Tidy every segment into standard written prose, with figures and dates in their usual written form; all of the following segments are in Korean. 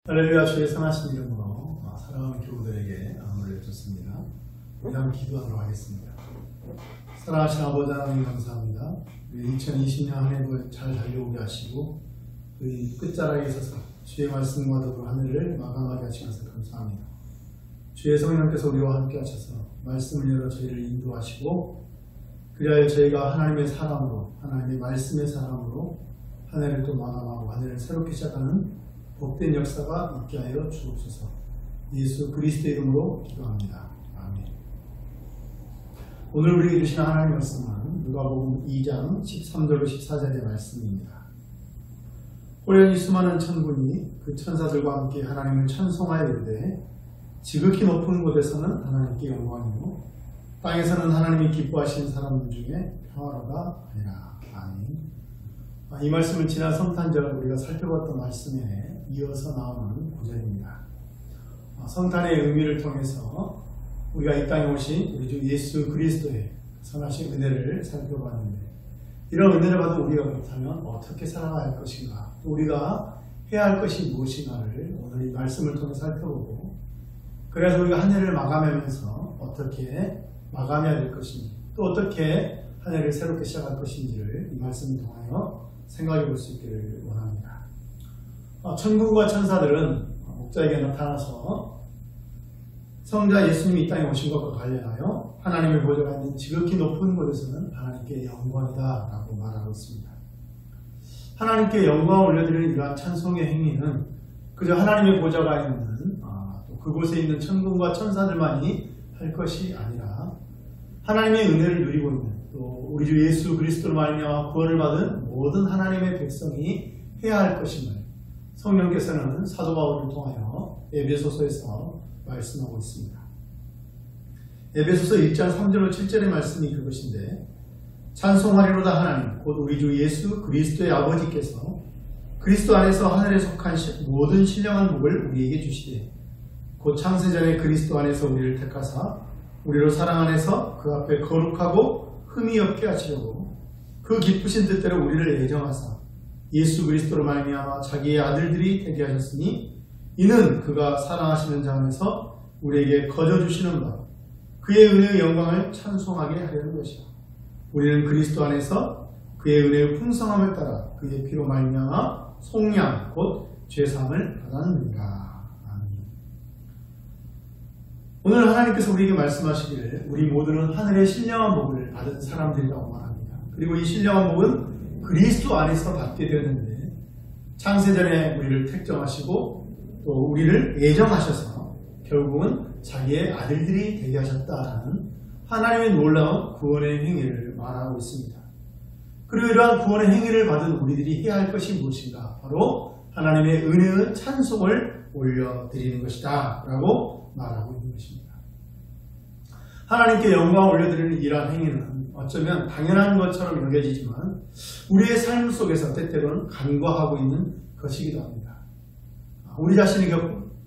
할렐루야. 주의 선하신 이름으로 사랑하는 교우들에게 안을 줬습니다. 우리 함께 기도하도록 하겠습니다. 사랑하신 아버지 하나님 감사합니다. 2020년 한 해도 잘 달려오게 하시고 그 끝자락에 있어서 주의 말씀과 더불어 한 해를 마감하게 하시면서 감사합니다. 주의 성령께서 우리와 함께 하셔서 말씀을 열어 저희를 인도하시고 그리하여 저희가 하나님의 사람으로, 하나님의 말씀의 사람으로 한 해를 또 마감하고 한 해를 새롭게 시작하는 복된 역사가 있게 하여 주옵소서. 예수 그리스도의 이름으로 기도합니다. 아멘. 오늘 우리에게 주신 하나님의 말씀은 누가복음 2장 13절로 14절의 말씀입니다. 호련히 수많은 천군이 그 천사들과 함께 하나님을 찬송하여 이르되 지극히 높은 곳에서는 하나님께 영광이요 땅에서는 하나님이 기뻐하시는 사람들 중에 평화로다 하니라. 아멘. 이 말씀은 지난 성탄절 우리가 살펴봤던 말씀에 이어서 나오는 구절입니다. 성탄의 의미를 통해서 우리가 이 땅에 오신 우리 주 예수 그리스도의 선하신 은혜를 살펴봤는데 이런 은혜를 받은 우리가 그렇다면 어떻게 살아가야 할 것인가, 또 우리가 해야 할 것이 무엇인가를 오늘 이 말씀을 통해 살펴보고 그래서 우리가 한 해를 마감하면서 어떻게 마감해야 될 것인지 또 어떻게 한 해를 새롭게 시작할 것인지를 이 말씀을 통하여 생각해 볼 수 있기를 원합니다. 천군과 천사들은 목자에게 나타나서 성자 예수님이 이 땅에 오신 것과 관련하여 하나님의 보좌가 있는 지극히 높은 곳에서는 하나님께 영광이다 라고 말하고 있습니다. 하나님께 영광을 올려드리는 이러한 찬송의 행위는 그저 하나님의 보좌가 있는 또 그곳에 있는 천군과 천사들만이 할 것이 아니라 하나님의 은혜를 누리고 있는 또 우리 주 예수 그리스도로 말미암아 구원을 받은 모든 하나님의 백성이 해야 할 것임을 성령께서는 사도 바울을 통하여 에베소서에서 말씀하고 있습니다. 에베소서 1장 3절로 7절의 말씀이 그것인데 찬송하리로다 하나님 곧 우리 주 예수 그리스도의 아버지께서 그리스도 안에서 하늘에 속한 모든 신령한 복을 우리에게 주시되 곧 창세전에 그리스도 안에서 우리를 택하사 우리로 사랑 안에서 그 앞에 거룩하고 흠이 없게 하시려고 그 기쁘신 뜻대로 우리를 예정하사 예수 그리스도로 말미암아 자기의 아들들이 되게 하셨으니 이는 그가 사랑하시는 자 안에서 우리에게 거저주시는 바 그의 은혜의 영광을 찬송하게 하려는 것이라. 우리는 그리스도 안에서 그의 은혜의 풍성함을 따라 그의 피로 말미암아 속량 곧 죄사함을 받았느니라. 아멘. 오늘 하나님께서 우리에게 말씀하시기를 우리 모두는 하늘의 신령한 복을 받은 사람들이라고 말합니다. 그리고 이 신령한 복은 그리스도 안에서 받게 되었는데 창세전에 우리를 택정하시고 또 우리를 예정하셔서 결국은 자기의 아들들이 되게 하셨다라는 하나님의 놀라운 구원의 행위를 말하고 있습니다. 그리고 이러한 구원의 행위를 받은 우리들이 해야 할 것이 무엇인가? 바로 하나님의 은혜의 찬송을 올려드리는 것이다 라고 말하고 있는 것입니다. 하나님께 영광을 올려드리는 이러한 행위는 어쩌면 당연한 것처럼 여겨지지만 우리의 삶 속에서 때때로는 간과하고 있는 것이기도 합니다. 우리 자신이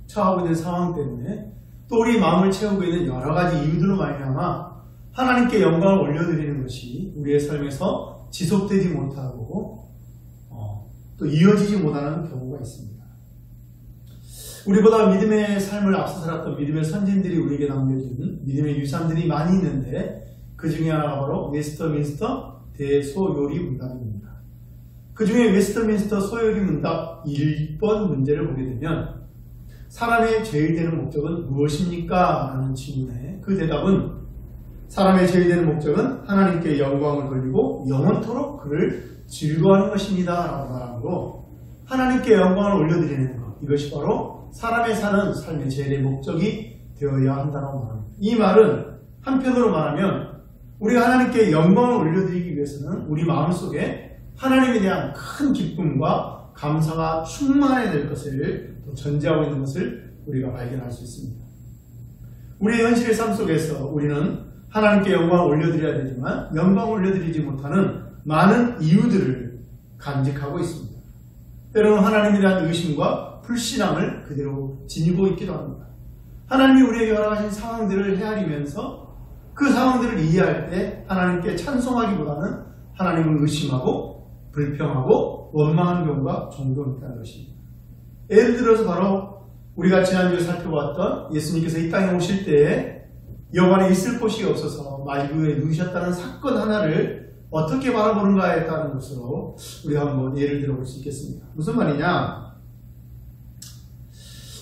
처하고 있는 상황 때문에 또 우리 마음을 채우고 있는 여러 가지 이유들로 말미암아 하나님께 영광을 올려드리는 것이 우리의 삶에서 지속되지 못하고 또 이어지지 못하는 경우가 있습니다. 우리보다 믿음의 삶을 앞서 살았던 믿음의 선진들이 우리에게 남겨준 믿음의 유산들이 많이 있는데 그 중에 하나가 바로 웨스터민스터 대소요리 문답입니다. 그 중에 웨스터민스터 소요리 문답 1번 문제를 보게 되면 사람의 제일 되는 목적은 무엇입니까? 라는 질문에 그 대답은 사람의 제일 되는 목적은 하나님께 영광을 돌리고 영원토록 그를 즐거워하는 것입니다 라고 말하므로 하나님께 영광을 올려드리는 것, 이것이 바로 사람의 사는 삶의 제일의 목적이 되어야 한다고 말합니다. 이 말은 한편으로 말하면 우리가 하나님께 영광을 올려드리기 위해서는 우리 마음속에 하나님에 대한 큰 기쁨과 감사가 충만해야 될 것을 또 전제하고 있는 것을 우리가 발견할 수 있습니다. 우리의 현실의 삶 속에서 우리는 하나님께 영광을 올려드려야 되지만 영광을 올려드리지 못하는 많은 이유들을 간직하고 있습니다. 때로는 하나님에 대한 의심과 불신앙을 그대로 지니고 있기도 합니다. 하나님이 우리에게 허락하신 상황들을 헤아리면서 그 상황들을 이해할 때 하나님께 찬송하기보다는 하나님을 의심하고 불평하고 원망하는 경우가 종종 있다는 것입니다. 예를 들어서 바로 우리가 지난주에 살펴봤던 예수님께서 이 땅에 오실 때에 여관에 있을 곳이 없어서 말구에 누우셨다는 사건 하나를 어떻게 바라보는가에 따른 것으로 우리가 한번 예를 들어볼 수 있겠습니다. 무슨 말이냐?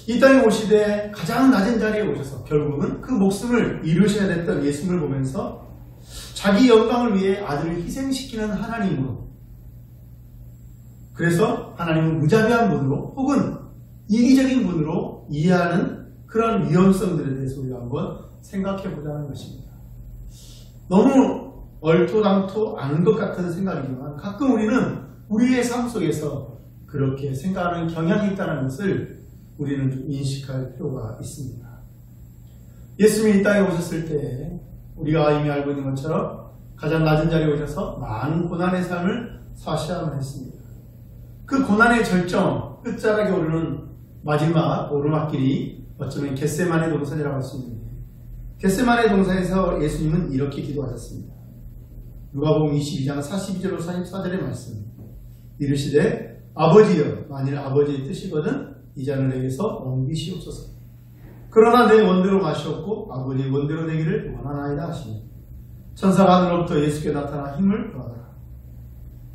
이 땅에 오시되 가장 낮은 자리에 오셔서 결국은 그 목숨을 이루셔야 됐던 예수님을 보면서 자기 영광을 위해 아들을 희생시키는 하나님으로, 그래서 하나님은 무자비한 분으로 혹은 이기적인 분으로 이해하는 그런 위험성들에 대해서 우리가 한번 생각해 보자는 것입니다. 너무 얼토당토 않은 것 같은 생각이지만 가끔 우리는 우리의 삶 속에서 그렇게 생각하는 경향이 있다는 것을 우리는 좀 인식할 필요가 있습니다. 예수님이 이 땅에 오셨을 때 우리가 이미 알고 있는 것처럼 가장 낮은 자리에 오셔서 많은 고난의 삶을 사셔야만 했습니다. 그 고난의 절정, 끝자락에 오르는 마지막 오르막길이 어쩌면 겟세마네 동산이라고 할 수 있는데, 겟세마네 동산에서 예수님은 이렇게 기도하셨습니다. 누가복음 22장 42절로 44절의 말씀. 이르시되 아버지여, 만일 아버지의 뜻이거든 이 잔을 내게서 옮기시옵소서. 그러나 내 원대로 마시옵고 아버지의 원대로 되기를 원하나이다 하시니 천사가 하늘로부터 예수께 나타나 힘을 더하더라.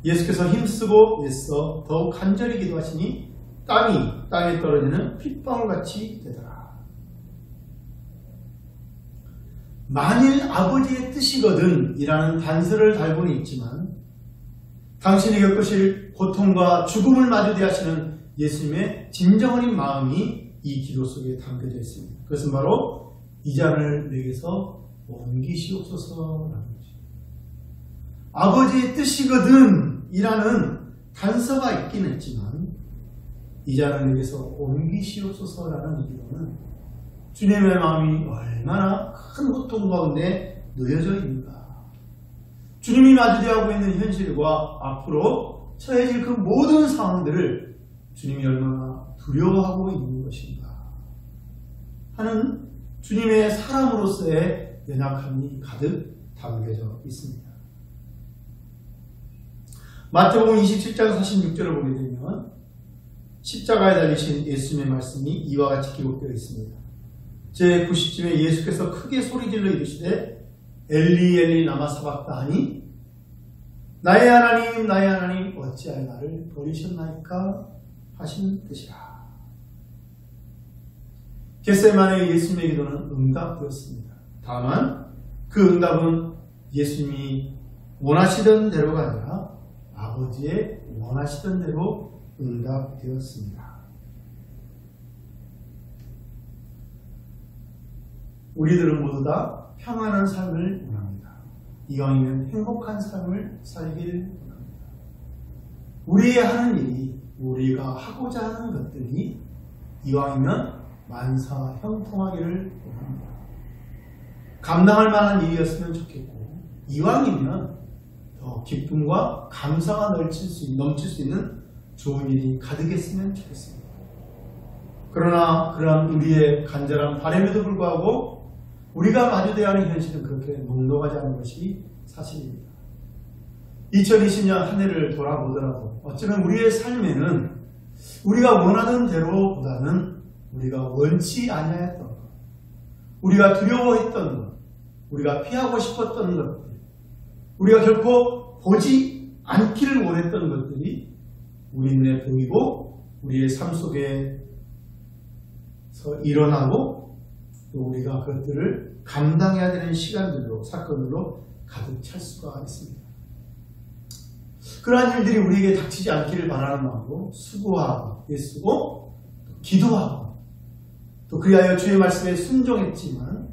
예수께서 힘쓰고 애써 더욱 간절히 기도하시니 땀이 땅에 떨어지는 핏방울같이 되더라. 만일 아버지의 뜻이거든 이라는 단서를 달고는 있지만 당신이 겪으실 고통과 죽음을 마주대 하시는 예수님의 진정 어린 마음이 이 기도 속에 담겨져 있습니다. 그것은 바로 이 잔을 내게서 옮기시옵소서라는 거죠. 아버지의 뜻이거든 이라는 단서가 있긴 했지만 이 잔을 내게서 옮기시옵소서라는 이 기도는 주님의 마음이 얼마나 큰 고통 가운데 놓여져 있는가, 주님이 마주대하고 있는 현실과 앞으로 처해질 그 모든 상황들을 주님이 얼마나 두려워하고 있는 것인가 하는 주님의 사람으로서의 연약함이 가득 담겨져 있습니다. 마태복음 27장 46절을 보게 되면 십자가에 달리신 예수님의 말씀이 이와 같이 기록되어 있습니다. 제90쯤에 예수께서 크게 소리질러 이르시되 엘리 엘리 라마 사박다니, 나의 하나님 나의 하나님 어찌하여 나를 버리셨나이까 하신 뜻이라. 겟세마네 예수님의 기도는 응답되었습니다. 다만 그 응답은 예수님이 원하시던 대로가 아니라 아버지의 원하시던 대로 응답되었습니다. 우리들은 모두 다 평안한 삶을 원합니다. 이왕이면 행복한 삶을 살길 원합니다. 우리의 하는 일이, 우리가 하고자 하는 것들이 이왕이면 만사 형통하기를 원합니다. 감당할 만한 일이었으면 좋겠고 이왕이면 더 기쁨과 감사가 넘칠 수 있는 좋은 일이 가득했으면 좋겠습니다. 그러나 그러한 우리의 간절한 바람에도 불구하고 우리가 마주대야 하는 현실은 그렇게 녹록하지 않은 것이 사실입니다. 2020년 한 해를 돌아보더라도 어쩌면 우리의 삶에는 우리가 원하는 대로보다는 우리가 원치 아니하였던 것, 우리가 두려워했던 것, 우리가 피하고 싶었던 것들, 우리가 결코 보지 않기를 원했던 것들이 우리 눈에 보이고 우리의 삶 속에서 일어나고 또 우리가 그것들을 감당해야 되는 시간들로, 사건들로 가득 찰 수가 있습니다. 그러한 일들이 우리에게 닥치지 않기를 바라는 마음으로 수고하고 애쓰고 또 기도하고 또 그리하여 주의 말씀에 순종했지만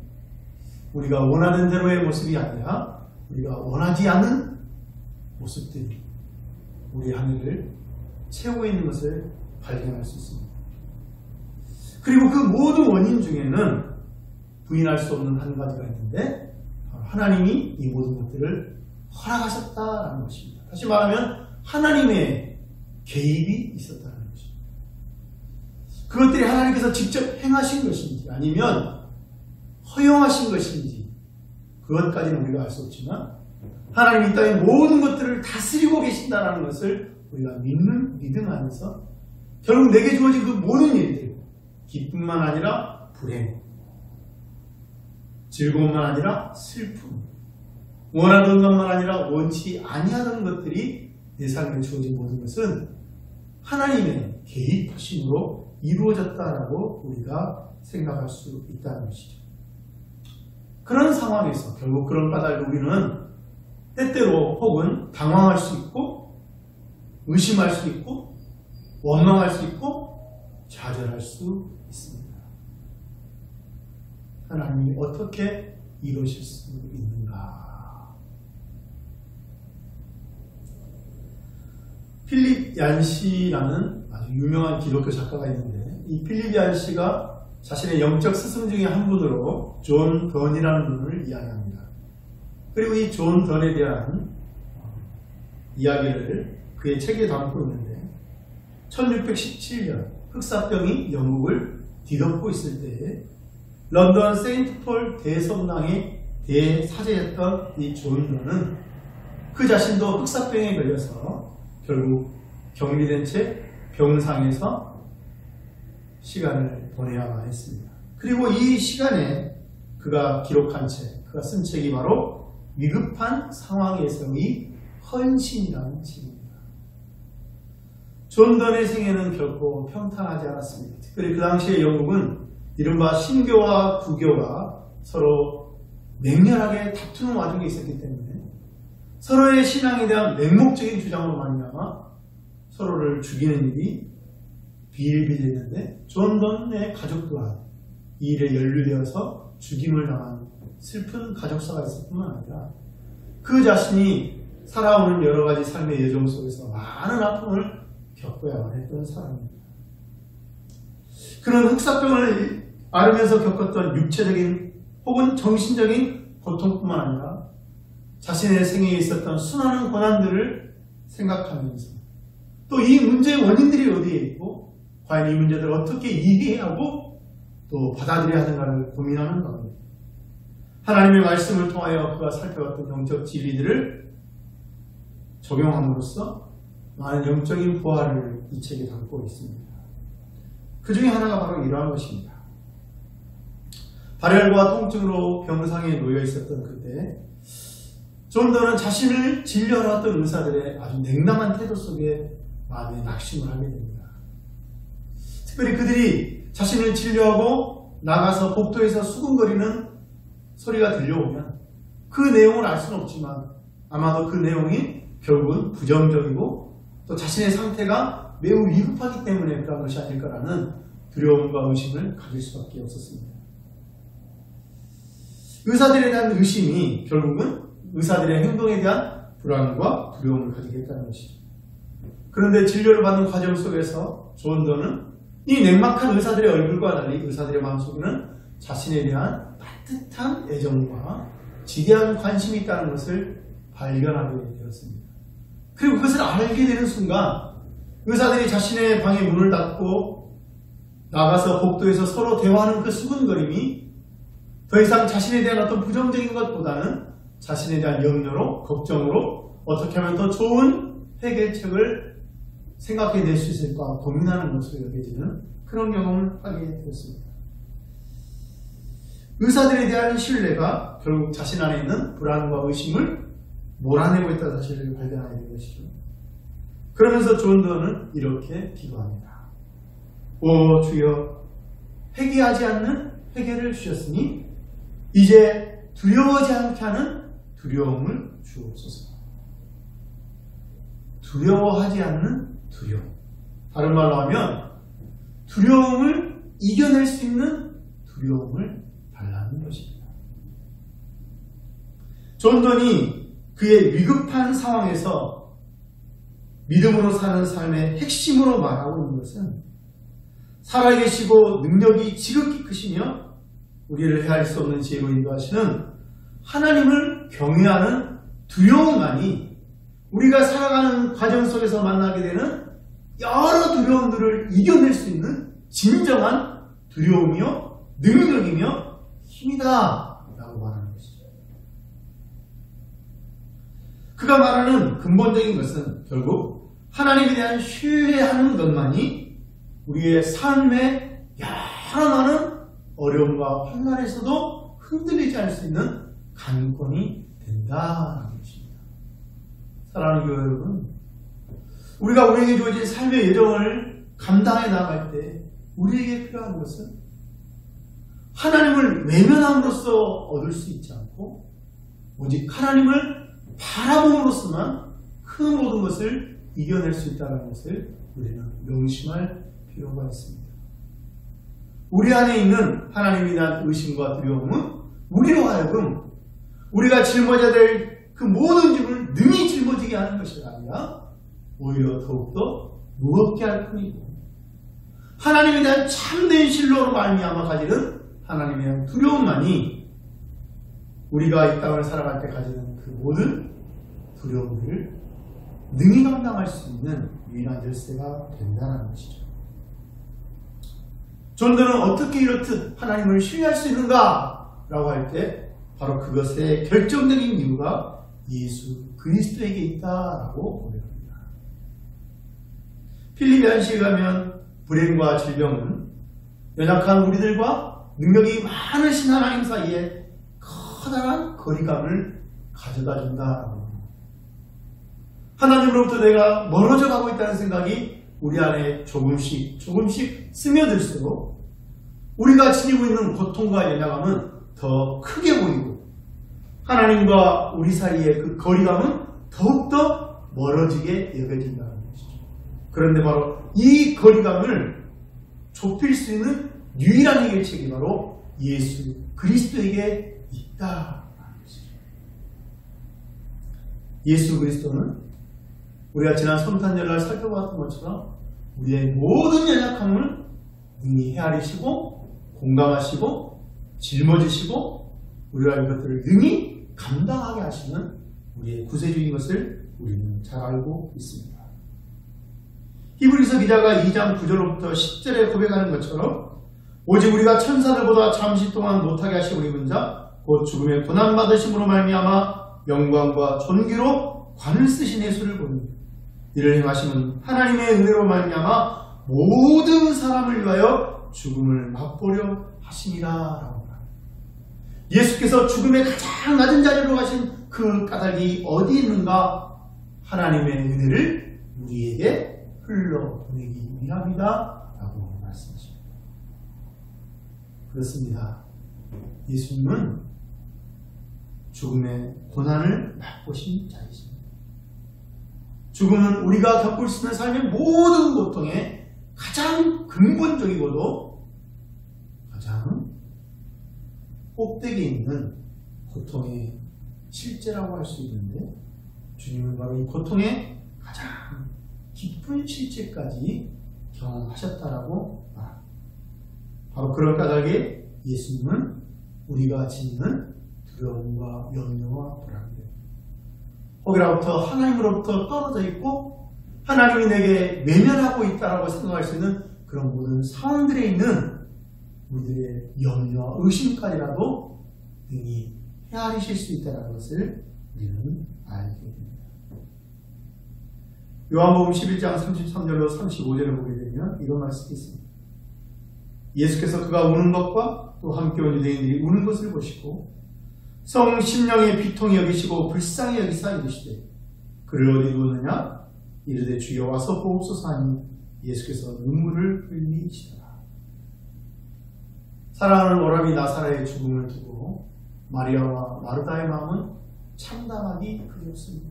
우리가 원하는 대로의 모습이 아니라 우리가 원하지 않은 모습들이 우리 하늘을 채우고 있는 것을 발견할 수 있습니다. 그리고 그 모든 원인 중에는 부인할 수 없는 한 가지가 있는데 하나님이 이 모든 것들을 허락하셨다라는 것입니다. 다시 말하면 하나님의 개입이 있었다는 것입니다. 그것들이 하나님께서 직접 행하신 것인지 아니면 허용하신 것인지 그것까지는 우리가 알 수 없지만 하나님이 이 땅의 모든 것들을 다스리고 계신다는 것을 우리가 믿는 믿음 안에서 결국 내게 주어진 그 모든 일들, 기쁨만 아니라 불행, 즐거움만 아니라 슬픔, 원하던 것만 아니라 원치 아니하던 것들이 내 삶에 주어진 모든 것은 하나님의 개입하심으로 이루어졌다라고 우리가 생각할 수 있다는 것이죠. 그런 상황에서 결국 그런 까닭에 우리는 때때로 혹은 당황할 수 있고 의심할 수 있고 원망할 수 있고 좌절할 수 있습니다. 하나님이 어떻게 이루실 수 있는가? 필립 얀시라는 아주 유명한 기독교 작가가 있는데 이 필립 얀시가 자신의 영적 스승 중에 한 분으로 존 던이라는 분을 이야기합니다. 그리고 이 존 던에 대한 이야기를 그의 책에 담고 있는데 1617년 흑사병이 영국을 뒤덮고 있을 때에 런던 세인트 폴 대성당의 대사제였던 이 존 던은 그 자신도 흑사병에 걸려서 결국 격리된 채 병상에서 시간을 보내야만 했습니다. 그리고 이 시간에 그가 기록한 책, 그가 쓴 책이 바로 위급한 상황에서의 헌신이라는 책입니다. 존 던의 생애는 결코 평탄하지 않았습니다. 특별히 그 당시에 영국은 이른바 신교와 구교가 서로 맹렬하게 다투는 와중에 있었기 때문에 서로의 신앙에 대한 맹목적인 주장으로 말미암아 서로를 죽이는 일이 비일비재했는데 존 던의 가족 또한 이 일에 연루되어서 죽임을 당한 슬픈 가족사가 있을 뿐만 아니라 그 자신이 살아오는 여러 가지 삶의 여정 속에서 많은 아픔을 겪어야만 했던 사람입니다. 그는 흑사병을 앓으면서 겪었던 육체적인 혹은 정신적인 고통뿐만 아니라 자신의 생애에 있었던 수많은 고난들을 생각하면서 또 이 문제의 원인들이 어디에 있고 과연 이 문제들을 어떻게 이해하고 또 받아들여야 하는가를 고민하는 가운데 하나님의 말씀을 통하여 그가 살펴봤던 영적 진리들을 적용함으로써 많은 영적인 부활을 이 책에 담고 있습니다. 그 중에 하나가 바로 이러한 것입니다. 발열과 통증으로 병상에 놓여 있었던 그때 존 던은 자신을 진료하러 의사들의 아주 냉담한 태도 속에 마음에 낙심을 하게 됩니다. 특별히 그들이 자신을 진료하고 나가서 복도에서 수군거리는 소리가 들려오면 그 내용을 알 수는 없지만 아마도 그 내용이 결국은 부정적이고 또 자신의 상태가 매우 위급하기 때문에 그런 것이 아닐까라는 두려움과 의심을 가질 수밖에 없었습니다. 의사들에 대한 의심이 결국은 의사들의 행동에 대한 불안과 두려움을 가지게 했다는 것이죠. 그런데 진료를 받는 과정 속에서 존 던은 이 냉막한 의사들의 얼굴과 달리 의사들의 마음속에는 자신에 대한 따뜻한 애정과 지대한 관심이 있다는 것을 발견하게 되었습니다. 그리고 그것을 알게 되는 순간 의사들이 자신의 방의 문을 닫고 나가서 복도에서 서로 대화하는 그 수근거림이 더 이상 자신에 대한 어떤 부정적인 것보다는 자신에 대한 염려로 걱정으로 어떻게 하면 더 좋은 해결책을 생각해낼 수 있을까 고민하는 모습이 여겨지는 그런 경험을 하게 되었습니다. 의사들에 대한 신뢰가 결국 자신 안에 있는 불안과 의심을 몰아내고 있다는 사실을 발견하게 된 것이죠. 그러면서 존 던은 이렇게 기도합니다. 오 주여, 회개하지 않는 회개를 주셨으니 이제 두려워하지 않게 하는 두려움을 주옵소서. 두려워하지 않는 두려움. 다른 말로 하면 두려움을 이겨낼 수 있는 두려움을 달라는 것입니다. 존 던이 그의 위급한 상황에서 믿음으로 사는 삶의 핵심으로 말하고 있는 것은 살아계시고 능력이 지극히 크시며 우리를 헤아릴 수 없는 지혜로 인도하시는 하나님을 경외하는 두려움만이 우리가 살아가는 과정 속에서 만나게 되는 여러 두려움들을 이겨낼 수 있는 진정한 두려움이요 능력이며 힘이다 라고 말하는 것이죠. 그가 말하는 근본적인 것은 결국 하나님에 대한 신뢰하는 것만이 우리의 삶의 여러 많은 어려움과 환난에서도 흔들리지 않을 수 있는 강권이 된다는 것입니다. 사랑하는 교회 여러분, 우리가 우리에게 주어진 삶의 여정을 감당해 나갈 때 우리에게 필요한 것은 하나님을 외면함으로써 얻을 수 있지 않고 오직 하나님을 바라봄으로써만 그 모든 것을 이겨낼 수 있다는 것을 우리는 명심할 필요가 있습니다. 우리 안에 있는 하나님에 대한 의심과 두려움은 우리로 하여금 우리가 짊어져야 될 그 모든 짐을 능히 짊어지게 하는 것이 아니라 오히려 더욱더 무겁게 할 뿐이고 하나님에 대한 참된 신뢰로 말미암아 가지는 하나님에 대한 두려움만이 우리가 이 땅을 살아갈 때 가지는 그 모든 두려움을 능히 감당할 수 있는 유일한 열쇠가 된다는 것이죠. 존들은 어떻게 이렇듯 하나님을 신뢰할 수 있는가? 라고 할 때 바로 그것의 결정적인 이유가 예수 그리스도에게 있다라고 고백합니다. 필리피안시에 가면 불행과 질병은 연약한 우리들과 능력이 많으신 하나님 사이에 커다란 거리감을 가져다 준다라고 합니다. 하나님으로부터 내가 멀어져 가고 있다는 생각이 우리 안에 조금씩 스며들수록 우리가 지니고 있는 고통과 연약함은 더 크게 보이고 하나님과 우리 사이의 그 거리감은 더욱더 멀어지게 여겨진다는 것이죠. 그런데 바로 이 거리감을 좁힐 수 있는 유일한 해결책이 바로 예수 그리스도에게 있다는 것이죠. 예수 그리스도는 우리가 지난 성탄절날 살펴봤던 것처럼 우리의 모든 연약함을 능히 헤아리시고 공감하시고 짊어지시고 우리가 이것들을 능히 감당하게 하시는 우리의 구세주인 것을 우리는 잘 알고 있습니다. 히브리서 기자가 2장 9절로부터 10절에 고백하는 것처럼 오직 우리가 천사들보다 잠시 동안 못하게 하시고 입은 자 곧 죽음의 고난받으심으로 말미암아 영광과 존귀로 관을 쓰신 예수를 보니 이를 행하심은 하나님의 은혜로 말미암아 모든 사람을 위하여 죽음을 맛보려 하심이라. 예수께서 죽음의 가장 낮은 자리로 가신 그 까닭이 어디 있는가? 하나님의 은혜를 우리에게 흘러보내기 위함이다 라고 말씀하십니다. 그렇습니다. 예수님은 죽음의 고난을 맛보신 자이십니다. 죽음은 우리가 겪을 수 있는 삶의 모든 고통의 가장 근본적이고도 가장 꼭대기에 있는 고통의 실제라고 할 수 있는데 주님은 바로 이 고통의 가장 깊은 실제까지 경험하셨다라고 말합니다. 바로 그런 까닭에 예수님은 우리가 지니는 두려움과 염려와 불안감 거기로부터 하나님으로부터 떨어져 있고 하나님이 내게 외면하고 있다라고 생각할 수 있는 그런 모든 상황들에 있는 우리들의 염려와 의심까지라도 능히 헤아리실 수 있다는 것을 우리는 알게 됩니다. 요한복음 11장 33절로 35절을 보게 되면 이런 말씀이 있습니다. 예수께서 그가 우는 것과 또 함께 온 유대인들이 우는 것을 보시고 성 심령의 비통히 여기시고 불쌍히 여기사 이르시되 그를 어디 두었느냐? 이르되 주여 와서 보옵소서 하니 예수께서 눈물을 흘리시더라. 사랑하는 오라비 나사렛의 죽음을 두고 마리아와 마르다의 마음은 참담하기 그리웠습니다.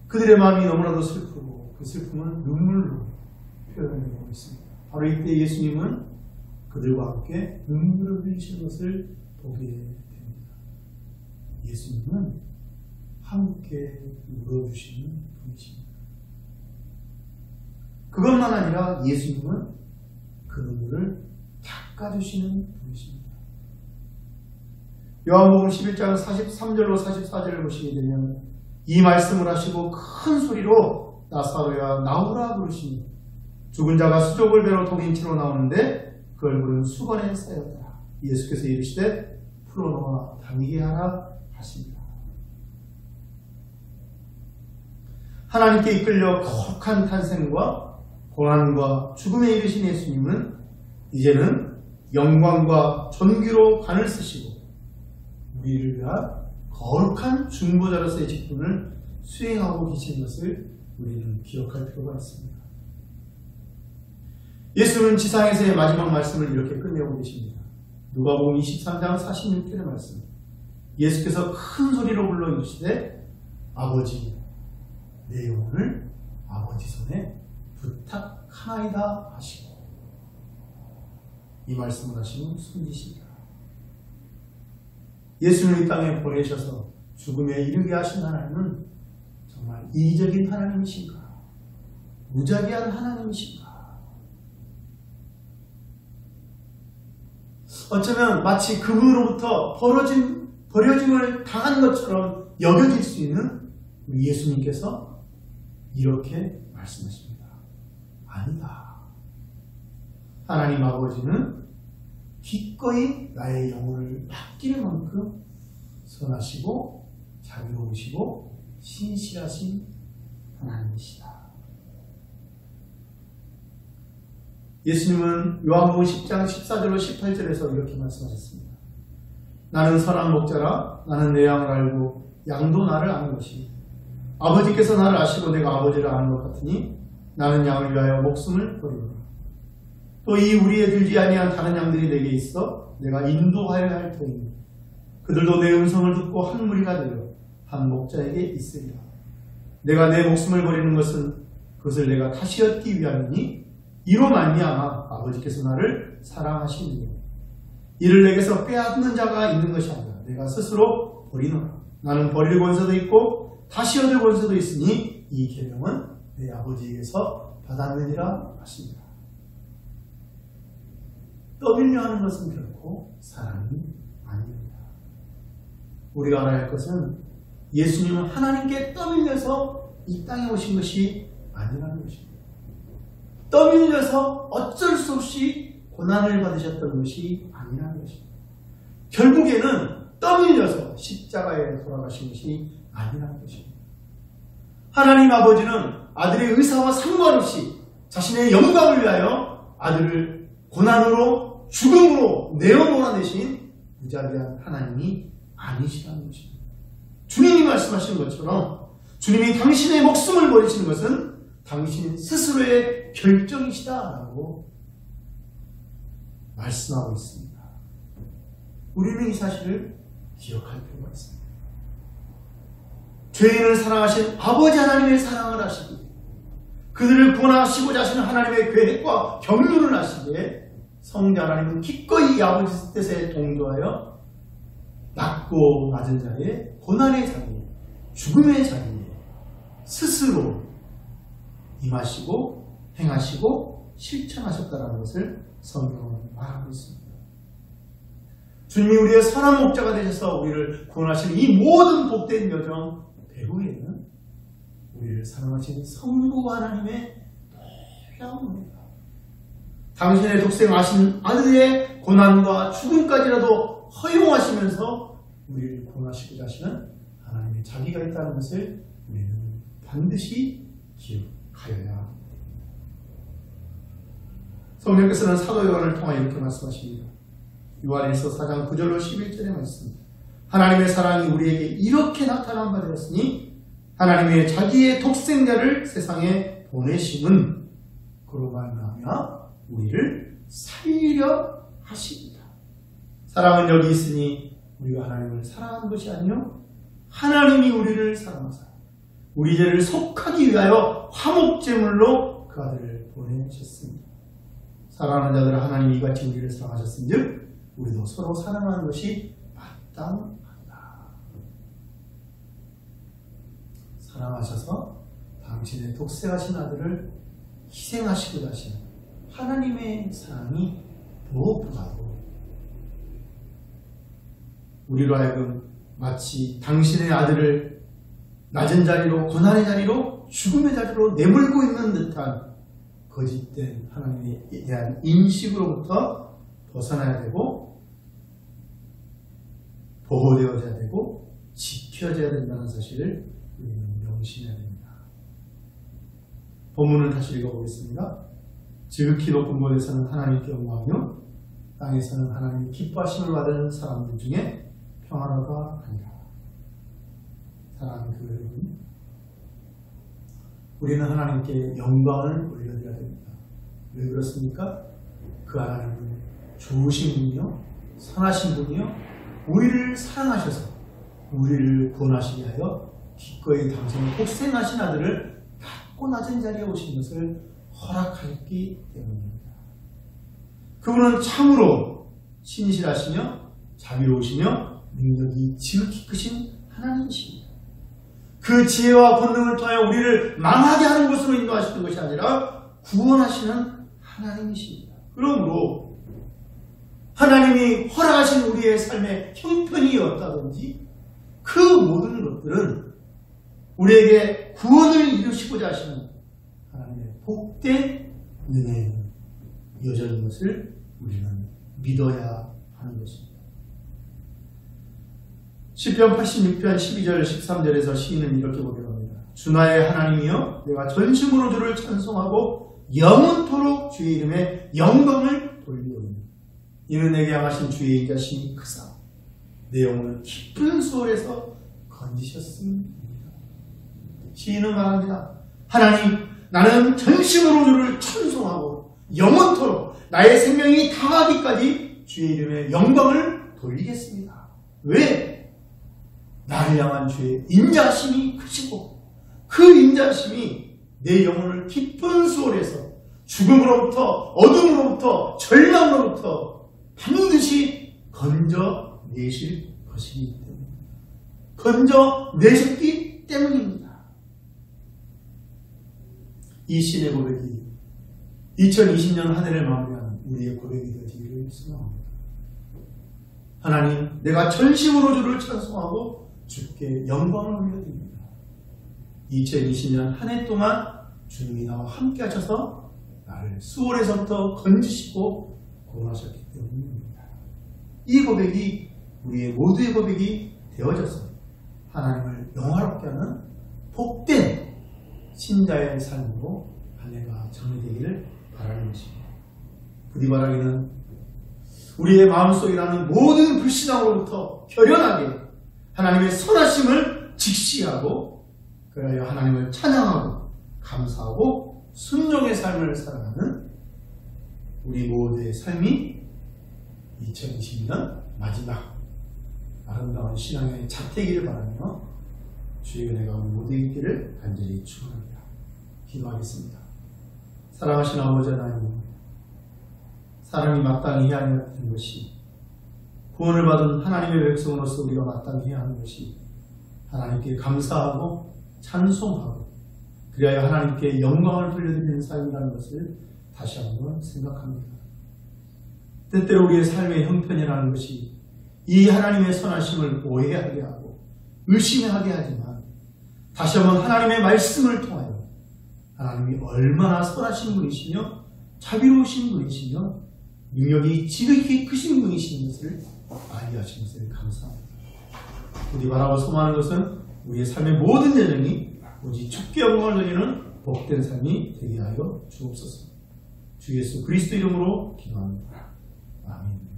그들의 마음이 너무나도 슬프고 그 슬픔은 눈물로 표현되고 있습니다. 바로 이때 예수님은 그들과 함께 눈물을 흘리시는 것을 보게 됩니다. 예수님은 함께 울어주시는 분이십니다. 그것만 아니라 예수님은 그 눈물을 닦아주시는 분이십니다. 요한복음 11장 43절로 44절을 보시게 되면 이 말씀을 하시고 큰 소리로 나사로야 나오라 부르시니 죽은 자가 수족을 배로 독인 채로 나오는데 그 얼굴은 수건에 쌓였더라. 예수께서 이르시되 풀어놓아 다니게 하라 하십니다. 하나님께 이끌려 거룩한 탄생과 고난과 죽음에 이르신 예수님은 이제는 영광과 존귀로 관을 쓰시고 우리를 위한 거룩한 중보자로서의 직분을 수행하고 계신 것을 우리는 기억할 필요가 있습니다. 예수는 지상에서의 마지막 말씀을 이렇게 끝내고 계십니다. 누가복음 23장 46절의 말씀. 예수께서 큰 소리로 불러 이르시되 아버지 내 영혼을 아버지 손에 부탁하나이다 하시고 이 말씀을 하시는 손이십니다. 예수를 이 땅에 보내셔서 죽음에 이르게 하신 하나님은 정말 이기적인 하나님이신가? 무자비한 하나님이신가? 어쩌면 마치 그분으로부터 버려짐을 당한 것처럼 여겨질 수 있는 우리 예수님께서 이렇게 말씀하십니다. 아니다. 하나님 아버지는 기꺼이 나의 영혼을 맡길 만큼 선하시고 자비로우시고 신실하신 하나님이시다. 예수님은 요한복음 10장 14절로 18절에서 이렇게 말씀하셨습니다. 나는 선한 목자라. 나는 내 양을 알고 양도 나를 아는 것이 아버지께서 나를 아시고 내가 아버지를 아는 것 같으니 나는 양을 위하여 목숨을 버리노라. 또 이 우리에 들지 아니한 다른 양들이 내게 있어 내가 인도하여야 할 터이니 그들도 내 음성을 듣고 한 무리가 되어 한 목자에게 있으리라. 내가 내 목숨을 버리는 것은 그것을 내가 다시 얻기 위함이니 이로 말미암아 아버지께서 나를 사랑하시느니라. 이를 내게서 빼앗는 자가 있는 것이 아니라 내가 스스로 버리노라. 나는 버릴 권세도 있고 다시 얻을 권세도 있으니 이 계명은 내 아버지에게서 받았느니라 하십니다. 떠밀려 하는 것은 결코 사랑이 아닙니다. 우리가 알아야 할 것은 예수님은 하나님께 떠밀려서 이 땅에 오신 것이 아니라는 것입니다. 떠밀려서 어쩔 수 없이 고난을 받으셨던 것이 아니라는 것입니다. 결국에는 떠밀려서 십자가에 돌아가신 것이 아니라는 것입니다. 하나님 아버지는 아들의 의사와 상관없이 자신의 영광을 위하여 아들을 고난으로 죽음으로 내어 몰아내신 무자비한 하나님이 아니시라는 것입니다. 주님이 말씀하신 것처럼 주님이 당신의 목숨을 버리시는 것은 당신 스스로의 결정이시다라고 말씀하고 있습니다. 우리는 이 사실을 기억할 필요가 있습니다. 죄인을 사랑하신 아버지 하나님의 사랑을 아시기에 그들을 구원하시고자 하시는 하나님의 계획과 경륜을 아시기에 성자 하나님은 기꺼이 이 아버지 뜻에 동조하여 낮고 낮은 자의 고난의 자리에 죽음의 자리에 스스로 임하시고 행하시고 실천하셨다는 것을 성경은 말하고 있습니다. 주님이 우리의 선한 목자가 되셔서 우리를 구원하시는 이 모든 복된 여정 배후에는 우리를 사랑하신 성부 하나님의 놀라운 은혜가 당신의 독생하신 아들의 고난과 죽음까지라도 허용하시면서 우리를 구원하시고자 하시는 하나님의 자비가 있다는 것을 우리는 반드시 기억하여야 합니다. 성령께서는 사도 요한을 통하여 이렇게 말씀하십니다. 요한일서 4장 9절로 11절의 말씀. 하나님의 사랑이 우리에게 이렇게 나타난 바 되었으니 하나님의 자기의 독생자를 세상에 보내심은 그로 말미암아 우리를 살리려 하십니다. 사랑은 여기 있으니 우리가 하나님을 사랑하는 것이 아니요 하나님이 우리를 사랑하사 우리 죄를 속하기 위하여 화목제물로 그 아들을 보내셨습니다. 사랑하는 자들은 하나님이 이같이 우리를 사랑하셨은즉 우리도 서로 사랑하는 것이 마땅하다. 사랑하셔서 당신의 독생하신 아들을 희생하시고자 하시는 하나님의 사랑이 무엇보다도 우리로 하여금 마치 당신의 아들을 낮은 자리로 고난의 자리로 죽음의 자리로 내몰고 있는 듯한 거짓된 하나님에 대한 인식으로부터 벗어나야 되고 보호되어져야 되고 지켜져야 된다는 사실을 우리는 명심해야 됩니다. 본문을 다시 읽어보겠습니다. 지극히 높은 곳에서는 하나님께 영광이요 땅에서는 하나님의 기뻐하심을 받은 사람들 중에 평안하가 아니라. 사랑하는 교회 여러분, 우리는 하나님께 영광을 올려드려야 됩니다. 왜 그렇습니까? 그 하나님은 좋으신 분이요 선하신 분이요 우리를 사랑하셔서 우리를 구원하시게 하여 기꺼이 당신의 독생하신 아들을 낮고 낮은 자리에 오신 것을 허락하였기 때문입니다. 그분은 참으로 신실하시며 자비로우시며 능력이 지극히 크신 하나님이십니다. 그 지혜와 권능을 통하여 우리를 망하게 하는 것으로 인도하시는 것이 아니라 구원하시는 하나님이십니다. 그러므로 하나님이 허락하신 우리의 삶의 형편이 없다든지 그 모든 것들은 우리에게 구원을 이루시고자 하시는 하나님의 복된 은혜에 이어지는 것을 우리는 믿어야 하는 것입니다. 시편 86편 12절 13절에서 시인은 이렇게 고백합니다. 주 나의 하나님이여 내가 전심으로 주를 찬송하고 영원토록 주의 이름에 영광을 돌리오니 이는 내게 향하신 주의 인자심이 크사 내 영혼을 깊은 수월에서 건지셨습니다. 시인은 말합니다. 하나님, 나는 전심으로 주를 찬송하고 영원토록 나의 생명이 다하기까지 주의 이름에 영광을 돌리겠습니다. 왜? 나를 향한 주의 인자심이 크시고 그 인자심이 내 영혼을 깊은 수월에서 죽음으로부터 어둠으로부터 절망으로부터 반드시 건져내실 것이기 때문에 건져내셨기 때문입니다. 이 신의 고백이 2020년 한 해를 마무리하는 우리의 고백이 되기를 소망합니다. 하나님, 내가 전심으로 주를 찬송하고 주께 영광을 올려드립니다. 2020년 한 해 동안 주님이 나와 함께 하셔서 나를 수월에서부터 건지시고 구원하셨기 때문입니다. 이 고백이 우리의 모두의 고백이 되어져서 하나님을 영화롭게 하는 복된 신자의 삶으로 한 해가 정리되기를 바라는 것입니다. 부디 바라기는 우리의 마음속에 나는 모든 불신앙으로부터 결연하게 하나님의 선하심을 직시하고 그래야 하나님을 찬양하고 감사하고 순종의 삶을 살아가는 우리 모두의 삶이 2020년 마지막 아름다운 신앙의 자태기를 바라며 주의 은혜가 우리 모두에 있기를 간절히 축원합니다. 기도하겠습니다. 사랑하신 아버지 하나님, 사람이 마땅히 해야 하는 것이 구원을 받은 하나님의 백성으로서 우리가 마땅히 해야 하는 것이 하나님께 감사하고 찬송하고 그리하여 하나님께 영광을 돌려드리는 삶이라는 것을 다시 한번 생각합니다. 때때로 우리의 삶의 형편이라는 것이 이 하나님의 선하심을 오해하게 하고 의심하게 하지만 다시 한번 하나님의 말씀을 통하여 하나님이 얼마나 선하신 분이시며 자비로우신 분이시며 능력이 지극히 크신 분이신 것을 알게 하신 것을 감사합니다. 우리 바라고 소망하는 것은 우리의 삶의 모든 여정이 오직 주께 영광을 돌리는 복된 삶이 되게 하여 주옵소서. 주 예수 그리스도 이름으로 기도합니다. 아멘.